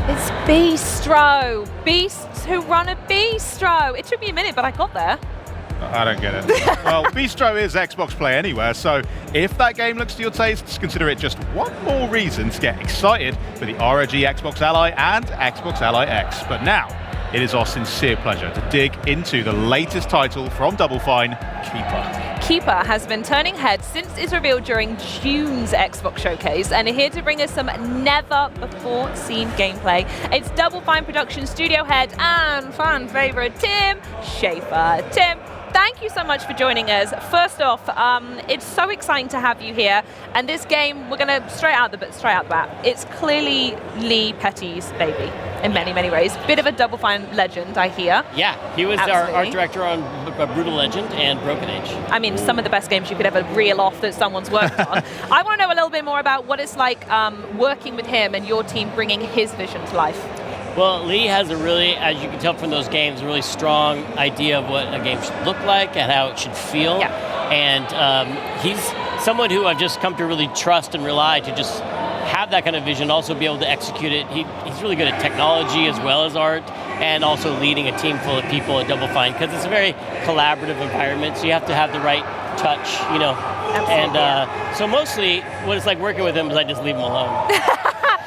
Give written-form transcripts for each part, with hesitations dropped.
It's Bistro. Beasts who run a bistro. It took me a minute, but I got there. I don't get it. Well, Bistro is Xbox Play Anywhere, so if that game looks to your tastes, consider it just one more reason to get excited for the ROG Xbox Ally and Xbox Ally X. But now, it is our sincere pleasure to dig into the latest title from Double Fine, Keeper. Keeper has been turning heads since its reveal during June's Xbox Showcase, and here to bring us some never-before-seen gameplay. It's Double Fine Production studio head and fan favorite Tim Schafer. Tim, thank you so much for joining us. First off, it's so exciting to have you here. And this game, we're going to straight out the bat. It's clearly Lee Petty's baby in many, many ways. Bit of a Double Fine legend, I hear. Yeah, he was our art director on Brutal Legend and Broken Age. I mean, some of the best games you could ever reel off that someone's worked on. I want to know a little bit more about what it's like working with him and your team bringing his vision to life. Well, Lee has a really, as you can tell from those games, a really strong idea of what a game should look like and how it should feel. Yeah. And he's someone who I've just come to really trust and rely to just have that kind of vision, also be able to execute it. He's really good at technology as well as art, and also leading a team full of people at Double Fine, because it's a very collaborative environment, so you have to have the right touch, you know. Absolutely. And so mostly what it's like working with him is I just leave him alone.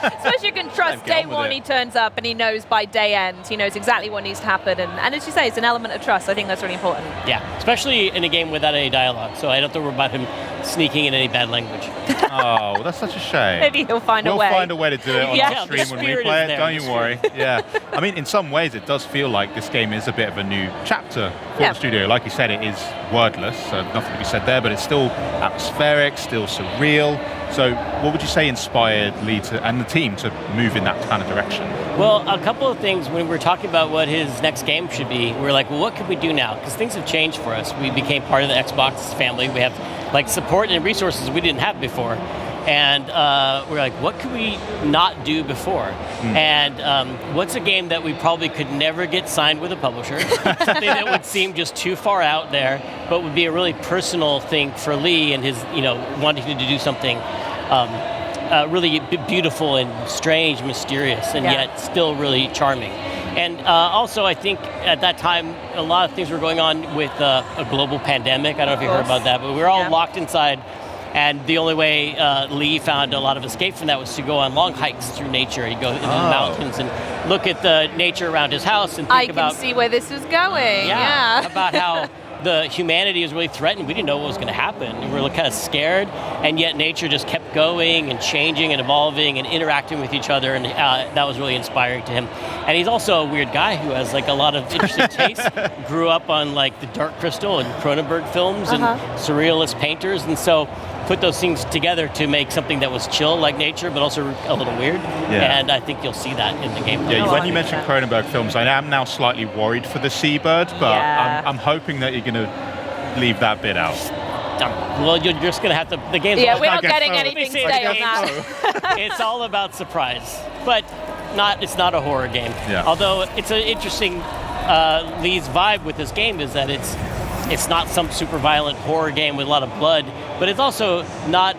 Especially you can trust day one he turns up and he knows by day end, he knows exactly what needs to happen. And as you say, it's an element of trust. I think that's really important. Yeah, especially in a game without any dialogue, so I don't have to worry about him sneaking in any bad language. Oh, that's such a shame. Maybe he'll find a way. We'll find a way to do it on our stream when we play it, don't you worry. Yeah. I mean, in some ways, it does feel like this game is a bit of a new chapter for the studio. Like you said, it is wordless, so nothing to be said there, but it's still atmospheric, still surreal. So what would you say inspired Lee and the team to move in that kind of direction? Well, a couple of things. When we were talking about what his next game should be, we were like, well, what could we do now? Because things have changed for us. We became part of the Xbox family. We have like support and resources we didn't have before. And we're like, what could we not do before? And what's a game that we probably could never get signed with a publisher? Something that would seem just too far out there, but would be a really personal thing for Lee and his, wanting to do something really beautiful and strange, mysterious, and yet still really charming. And also, I think at that time, a lot of things were going on with a global pandemic. I don't know if you heard about that, but we were all locked inside. And the only way Lee found a lot of escape from that was to go on long hikes through nature. He'd go into the mountains and look at the nature around his house and think about... I can see where this is going, about how the humanity is really threatened. We didn't know what was going to happen. We were kind of scared, and yet nature just kept going and changing and evolving and interacting with each other, and that was really inspiring to him. And he's also a weird guy who has like a lot of interesting tastes. Grew up on like the Dark Crystal and Cronenberg films and surrealist painters, and so put those things together to make something that was chill like nature, but also a little weird. Yeah. And I think you'll see that in the game. Yeah, when you mentioned Cronenberg films, I am now slightly worried for the seabird, but I'm hoping that you're going to leave that bit out. Well, you're just going to have to... The game's we're not getting anything stay on that. It's all about surprise, but it's not a horror game. Yeah. Although it's an interesting... Lee's vibe with this game is that it's not some super violent horror game with a lot of blood, but it's also not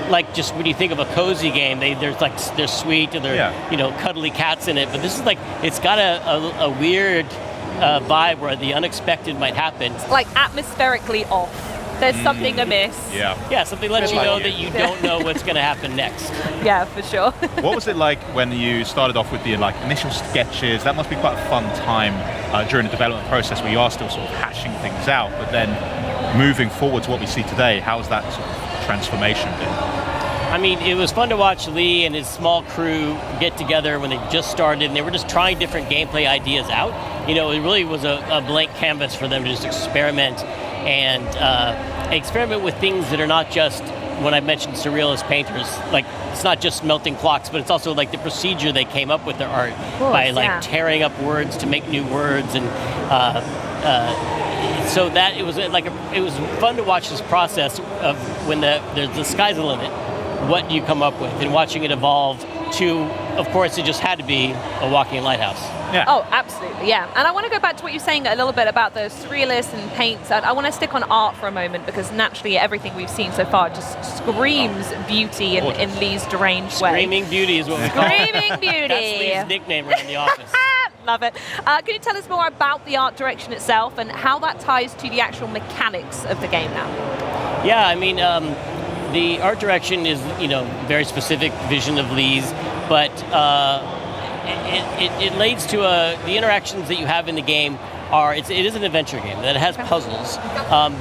like just when you think of a cozy game, they're sweet and they're cuddly cats in it. But this is like, it's got a weird vibe where the unexpected might happen. It's like atmospherically off. There's something amiss. Yeah, something lets you know that you don't know what's going to happen next. Yeah, for sure. What was it like when you started off with the initial sketches? That must be quite a fun time during the development process where you are still sort of hashing things out, but then moving forward to what we see today, how's that sort of transformation been? I mean, it was fun to watch Lee and his small crew get together when they just started, and they were just trying different gameplay ideas out. It really was a blank canvas for them to just experiment and experiment with things that are not just, when I mentioned surrealist painters, like it's not just melting clocks, but it's also like the procedure they came up with their art by tearing up words to make new words, and so that it was fun to watch this process of when the sky's the limit, what you come up with, and watching it evolve to, of course, it just had to be a walking lighthouse. Yeah. Oh, absolutely, yeah. And I want to go back to what you're saying a little bit about the surrealist and paints. I want to stick on art for a moment because naturally everything we've seen so far just screams beauty in Lee's deranged way. Screaming beauty is what we call it. Screaming beauty. That's Lee's nickname around the office. Love it. Can you tell us more about the art direction itself and how that ties to the actual mechanics of the game now? Yeah, I mean, the art direction is, very specific vision of Lee's, but it leads to the interactions that you have in the game it is an adventure game that has puzzles,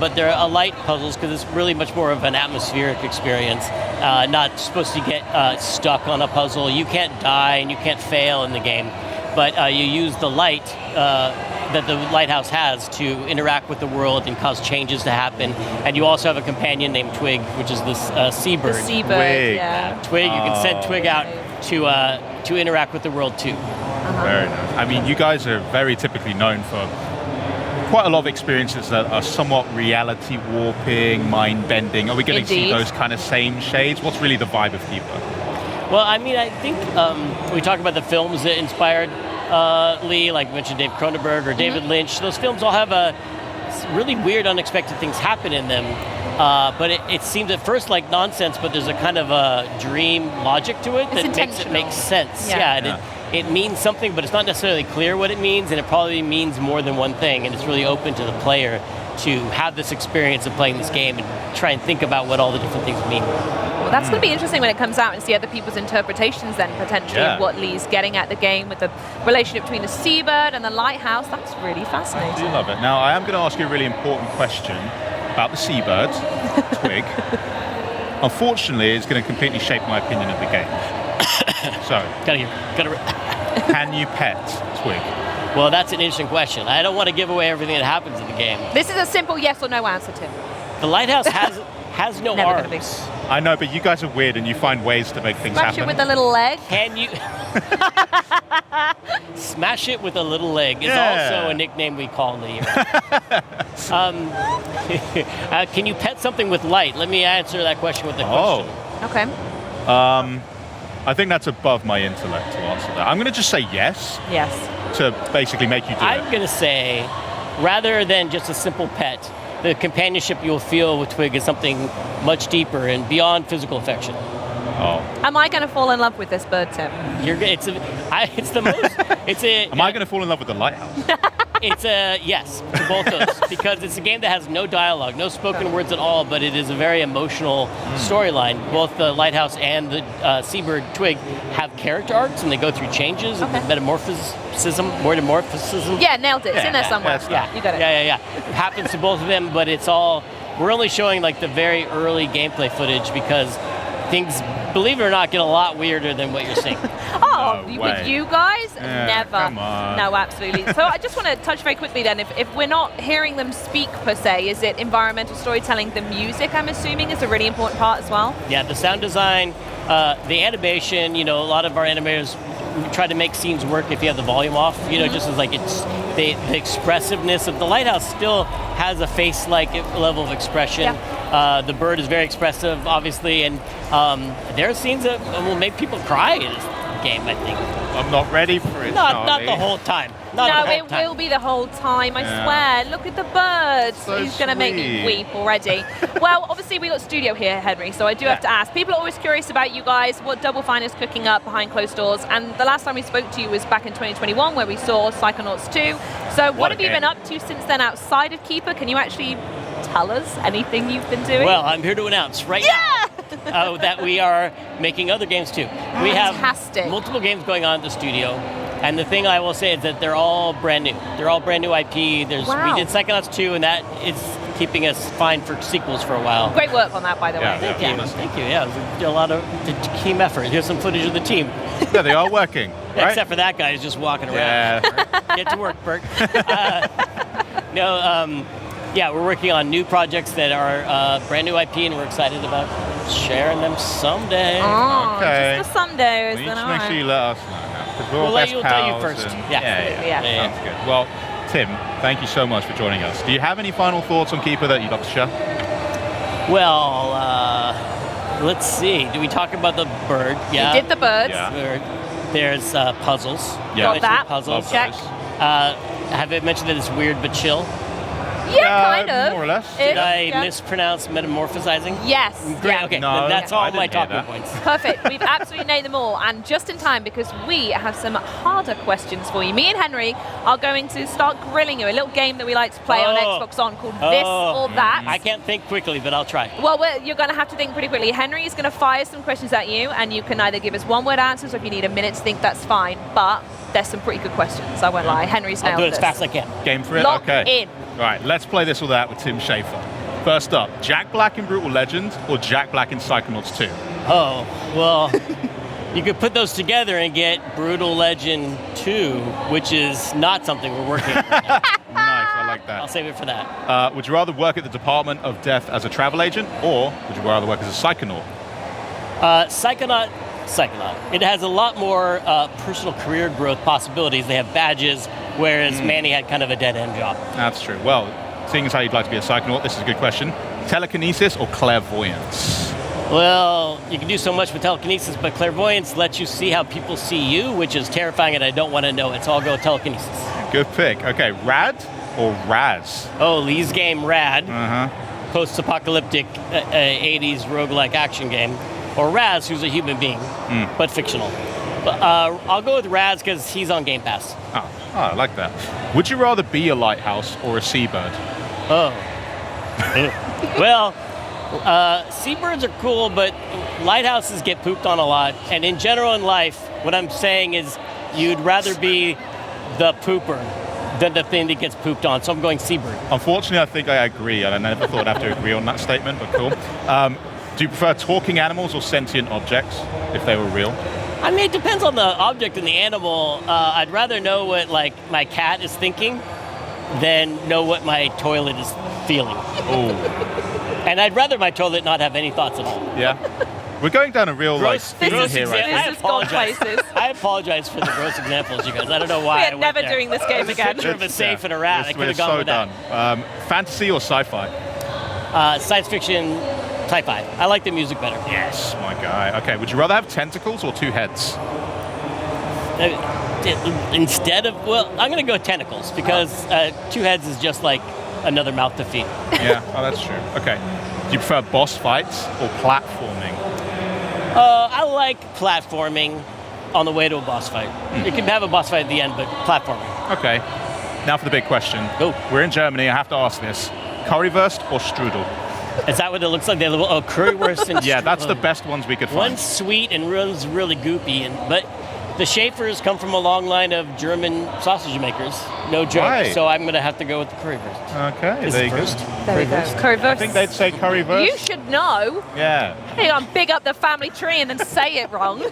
but they're light puzzles because it's really much more of an atmospheric experience, not supposed to get stuck on a puzzle. You can't die and you can't fail in the game, but you use the light that the lighthouse has to interact with the world and cause changes to happen. And you also have a companion named Twig, which is this seabird. The seabird, Twig. yeah. Twig, you can send Twig out to interact with the world too. Very nice. I mean, you guys are very typically known for quite a lot of experiences that are somewhat reality warping, mind bending. Are we going to see those kind of same shades? What's really the vibe of Keeper? Well, I mean, I think we talk about the films that inspired Lee, like you mentioned Dave Cronenberg or David Lynch. Those films all have really weird, unexpected things happen in them. But it seems at first like nonsense, but there's a kind of a dream logic to it that makes it make sense. Yeah. It means something, but it's not necessarily clear what it means, and it probably means more than one thing, and it's really open to the player to have this experience of playing this game and try and think about what all the different things mean. Well, that's going to be interesting when it comes out and see other people's interpretations then, potentially, of what Lee's getting at the game with the relationship between the seabird and the lighthouse. That's really fascinating. I do love it. Now, I am going to ask you a really important question about the seabird, Twig. Unfortunately, it's going to completely shape my opinion of the game. So, can you pet Twig? Well, that's an interesting question. I don't want to give away everything that happens in the game. This is a simple yes or no answer, Tim. The lighthouse has no arms. I know, but you guys are weird and you find ways to make things Smash happen. it with a little leg. Can you smash it with a little leg? Is also a nickname we call Lee. Can you pet something with light? Let me answer that question with a question. Okay. I think that's above my intellect to answer that. I'm going to just say yes. Yes. To basically make you do I'm it. going to say, rather than just a simple pet, the companionship you'll feel with Twig is something much deeper and beyond physical affection. Oh. Am I going to fall in love with this bird, Tim? It's the most. Am I going to fall in love with the lighthouse? It's a yes to both those because it's a game that has no dialogue, no spoken words at all, but it is a very emotional storyline. Both the lighthouse and the seabird Twig have character arcs, and they go through changes and metamorphosis. Yeah, nailed it. It's in there somewhere. Yeah, you got it. Yeah. It happens to both of them, but it's all. We're only showing like the very early gameplay footage because things, believe it or not, get a lot weirder than what you're seeing. With you guys? Yeah, Never. come on. No, absolutely. So I just want to touch very quickly then, if we're not hearing them speak per se, is it environmental storytelling? The music, I'm assuming, is a really important part as well? Yeah, the sound design, the animation, a lot of our animators try to make scenes work if you have the volume off, just as like it's the expressiveness of the lighthouse still has a face-like level of expression. Yeah. The bird is very expressive, obviously, and there are scenes that will make people cry in this game, I think. I'm not ready for it. Not the whole time. It will be the whole time, I swear. Look at the birds. So He's going to make me weep already. Well, obviously we got studio here, Henry, so I do have to ask. People are always curious about you guys, what Double Fine is cooking up behind closed doors, and the last time we spoke to you was back in 2021 where we saw Psychonauts 2. So what have you been up to since then outside of Keeper? Can you actually tell us anything you've been doing? Well, I'm here to announce right now that we are making other games too. We have multiple games going on at the studio, and the thing I will say is that they're all brand new. They're all brand new IP. We did Psychonauts 2, and that is keeping us fine for sequels for a while. Great work on that, by the way. Thank you. Yeah, it was a lot of team effort. Here's some footage of the team. Yeah, they are working. Right? Except for that guy who's just walking around. Get to work, Bert. We're working on new projects that are brand new IP, and we're excited about sharing them someday. Oh, just for someday. Well, you just make sure you let us know now, because we're all we'll tell you first. Yeah. Sounds good. Well, Tim, thank you so much for joining us. Do you have any final thoughts on Keeper that you'd like to share? Well, let's see. Do we talk about the bird? Yeah. You did the birds. Yeah. Bird. There's puzzles. Yeah. Got that. Puzzles. Check. Have I mentioned that it's weird but chill? Yeah, kind of. more or less. Did I mispronounce metamorphosizing? Yes. Great. Yeah. Okay. No, then that's I all my didn't hear talking that. points. Perfect. We've absolutely nailed them all, and just in time because we have some harder questions for you. Me and Henry are going to start grilling you. A little game that we like to play on Xbox On called This or That. I can't think quickly, but I'll try. Well, you're going to have to think pretty quickly. Henry is going to fire some questions at you, and you can either give us one-word answers, or if you need a minute to think, that's fine. But there's some pretty good questions. I won't lie. Henry's I'll nailed do it as this. fast as I can. Game for it? Lock Okay. in. All right, let's play This or That with Tim Schafer. First up, Jack Black in Brutal Legend or Jack Black in Psychonauts 2? Oh, well, you could put those together and get Brutal Legend 2, which is not something we're working on right now. Nice, I like I'll that. save it for that. Would you rather work at the Department of Death as a travel agent, or would you rather work as a Psychonaut? Psychonaut. It has a lot more personal career growth possibilities. They have badges, whereas Manny had kind of a dead-end job. That's true. Well, seeing as how you'd like to be a Psychonaut, this is a good question. Telekinesis or clairvoyance? Well, you can do so much with telekinesis, but clairvoyance lets you see how people see you, which is terrifying, and I don't want to know it, so I'll go with telekinesis. Good pick. Okay, Rad or Raz? Oh, Lee's game, Rad, Uh-huh. post-apocalyptic 80s roguelike action game, or Raz, who's a human being, but fictional. But, I'll go with Raz because he's on Game Pass. Oh, I like that. Would you rather be a lighthouse or a seabird? Oh. Well, seabirds are cool, but lighthouses get pooped on a lot. And in general in life, what I'm saying is you'd rather be the pooper than the thing that gets pooped on. So I'm going seabird. Unfortunately, I think I agree, and I never thought I'd have to agree on that statement, but cool. Do you prefer talking animals or sentient objects, if they were real? I mean, it depends on the object and the animal. I'd rather know what, like, my cat is thinking than know what my toilet is feeling. Oh, And I'd rather my toilet not have any thoughts at all. yeah. We're going down a real Gross- theme gross here, right? example. This has gone places. I apologize for the gross examples, you guys. I don't know why. We I are went never there. doing this game again. Picture of a safe and a rat. I could have gone so with done. that. Fantasy or sci-fi? Science fiction, sci-fi. I like the music better. Yes, my guy. Okay, would you rather have tentacles or two heads? Instead of, well, I'm going to go tentacles because two heads is just like another mouth to feed. Yeah, oh, that's true. Okay. Do you prefer boss fights or platforming? I like platforming on the way to a boss fight. You can have a boss fight at the end, but platforming. Okay. Now for the big question. Go. We're in Germany. I have to ask this. Currywurst or strudel? Is that what it looks like? They have currywurst and Yeah, that's the best ones we could find. One's sweet and one's really goopy, but the Schaefers come from a long line of German sausage makers. No joke. Right. So I'm going to have to go with the currywurst. Okay, Is there it you go. first? There we go. Currywurst. I think they'd say currywurst. You should know. Yeah. Hey, I'm big up the family tree and then say it wrong.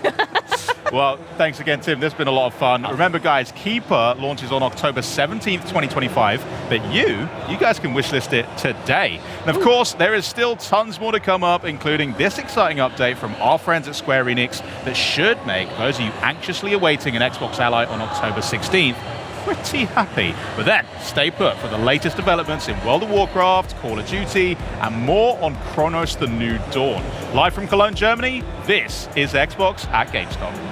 Well, thanks again, Tim. This has been a lot of fun. Remember, guys, Keeper launches on October 17th, 2025, but you guys can wishlist it today. And of course, there is still tons more to come up, including this exciting update from our friends at Square Enix that should make those of you anxiously awaiting an Xbox Ally on October 16th pretty happy. But then, stay put for the latest developments in World of Warcraft, Call of Duty, and more on Chronos: The New Dawn. Live from Cologne, Germany, this is Xbox at Gamescom.